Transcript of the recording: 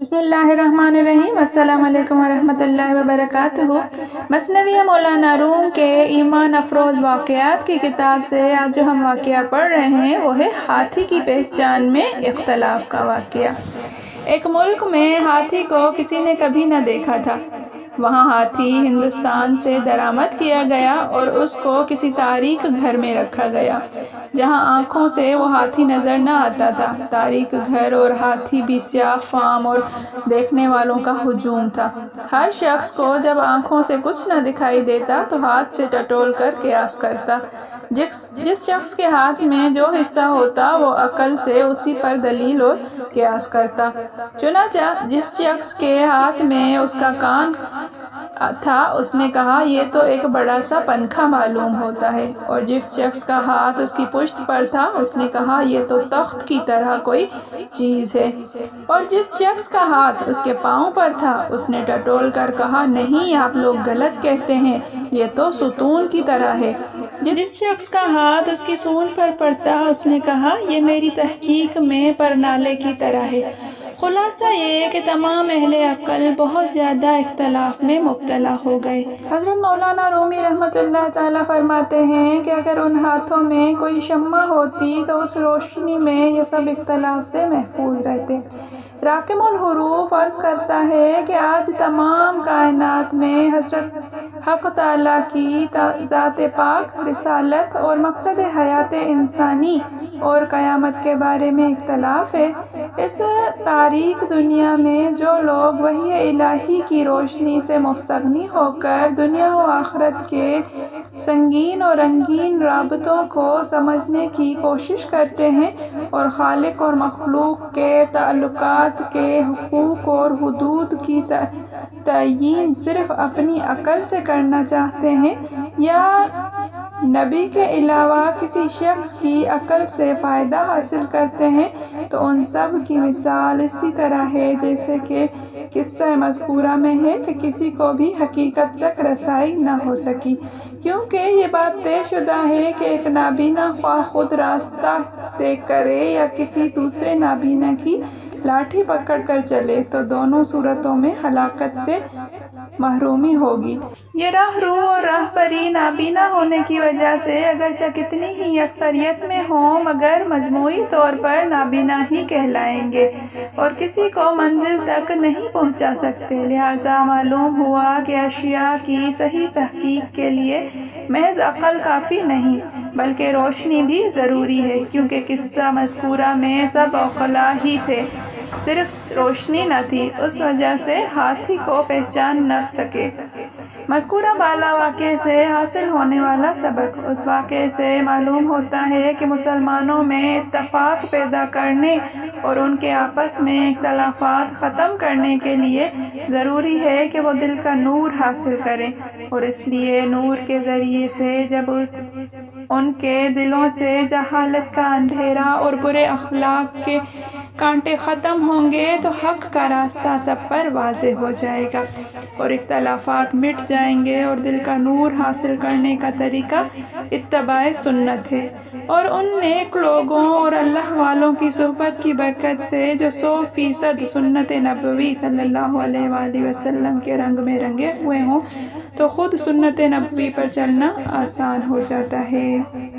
بسم اللہ الرحمن الرحیم۔ السلام علیکم ورحمۃ اللہ وبرکاتہ۔ مثنوی مولانا روم کے ایمان افروز واقعات کی کتاب سے آج جو ہم واقعہ پڑھ رہے ہیں وہ ہے ہاتھی کی پہچان میں اختلاف کا واقعہ۔ ایک ملک میں ہاتھی کو کسی نے کبھی نہ دیکھا تھا۔ وہاں ہاتھی ہندوستان سے درآمد کیا گیا اور اس کو کسی تاریک گھر میں رکھا گیا جہاں آنکھوں سے وہ ہاتھی نظر نہ آتا تھا۔ تاریک گھر اور ہاتھی بھی سیاہ فام اور دیکھنے والوں کا ہجوم تھا۔ ہر شخص کو جب آنکھوں سے کچھ نہ دکھائی دیتا تو ہاتھ سے ٹٹول کر قیاس کرتا۔ جس شخص کے ہاتھ میں جو حصہ ہوتا وہ عقل سے اسی پر دلیل اور قیاس کرتا۔ چنانچہ جس شخص کے ہاتھ میں اس کا کان تھا اس نے کہا یہ تو ایک بڑا سا پنکھا معلوم ہوتا ہے، اور جس شخص کا ہاتھ اس کی پشت پر تھا اس نے کہا یہ تو تخت کی طرح کوئی چیز ہے، اور جس شخص کا ہاتھ اس کے پاؤں پر تھا اس نے ٹٹول کر کہا نہیں آپ لوگ غلط کہتے ہیں، یہ تو ستون کی طرح ہے۔ جس شخص کا ہاتھ اس کی سونڈ پر پڑتا اس نے کہا یہ میری تحقیق میں پرنالے کی طرح ہے۔ خلاصہ یہ کہ تمام اہل عقل بہت زیادہ اختلاف میں مبتلا ہو گئے۔ حضرت مولانا رومی رحمۃ اللہ تعالیٰ فرماتے ہیں کہ اگر ان ہاتھوں میں کوئی شمع ہوتی تو اس روشنی میں یہ سب اختلاف سے محفوظ رہتے۔ راکم الحروف عرض کرتا ہے کہ آج تمام کائنات میں حضرت حق تعالیٰ کی ذات پاک، رسالت اور مقصد حیات انسانی اور قیامت کے بارے میں اختلاف ہے۔ اس تاریک دنیا میں جو لوگ وحی الہی کی روشنی سے مستغنی ہو کر دنیا و آخرت کے سنگین اور رنگین رابطوں کو سمجھنے کی کوشش کرتے ہیں اور خالق اور مخلوق کے تعلقات کے حقوق اور حدود کی تعیین صرف اپنی عقل سے کرنا چاہتے ہیں یا نبی کے علاوہ کسی شخص کی عقل سے فائدہ حاصل کرتے ہیں تو ان سب کی مثال اسی طرح ہے جیسے کہ قصہ مذکورہ میں ہے کہ کسی کو بھی حقیقت تک رسائی نہ ہو سکی، کیونکہ یہ بات طے شدہ ہے کہ ایک نابینا خواہ خود راستہ طے کرے یا کسی دوسرے نابینا کی لاٹھی پکڑ کر چلے تو دونوں صورتوں میں ہلاکت سے محرومی ہوگی۔ یہ راہرو اور راہبری نابینا ہونے کی وجہ سے اگرچہ کتنی ہی اکثریت میں ہوں مگر مجموعی طور پر نابینا ہی کہلائیں گے اور کسی کو منزل تک نہیں پہنچا سکتے۔ لہٰذا معلوم ہوا کہ اشیاء کی صحیح تحقیق کے لیے محض عقل کافی نہیں بلکہ روشنی بھی ضروری ہے، کیونکہ قصہ مذکورہ میں سب عقلاء ہی تھے، صرف روشنی نہ تھی، اس وجہ سے ہاتھی کو پہچان نہ سکے۔ مذکورہ بالا واقعے سے حاصل ہونے والا سبق۔ اس واقعے سے معلوم ہوتا ہے کہ مسلمانوں میں اتفاق پیدا کرنے اور ان کے آپس میں اختلافات ختم کرنے کے لیے ضروری ہے کہ وہ دل کا نور حاصل کریں، اور اس لیے نور کے ذریعے سے جب ان کے دلوں سے جہالت کا اندھیرا اور برے اخلاق کے کانٹے ختم ہوں گے تو حق کا راستہ سب پر واضح ہو جائے گا اور اختلافات مٹ جائیں گے، اور دل کا نور حاصل کرنے کا طریقہ اتباع سنت ہے، اور ان نیک لوگوں اور اللہ والوں کی صحبت کی برکت سے جو 100% سنت نبوی صلی اللہ علیہ وآلہ وسلم کے رنگ میں رنگے ہوئے ہوں تو خود سنت نبوی پر چلنا آسان ہو جاتا ہے۔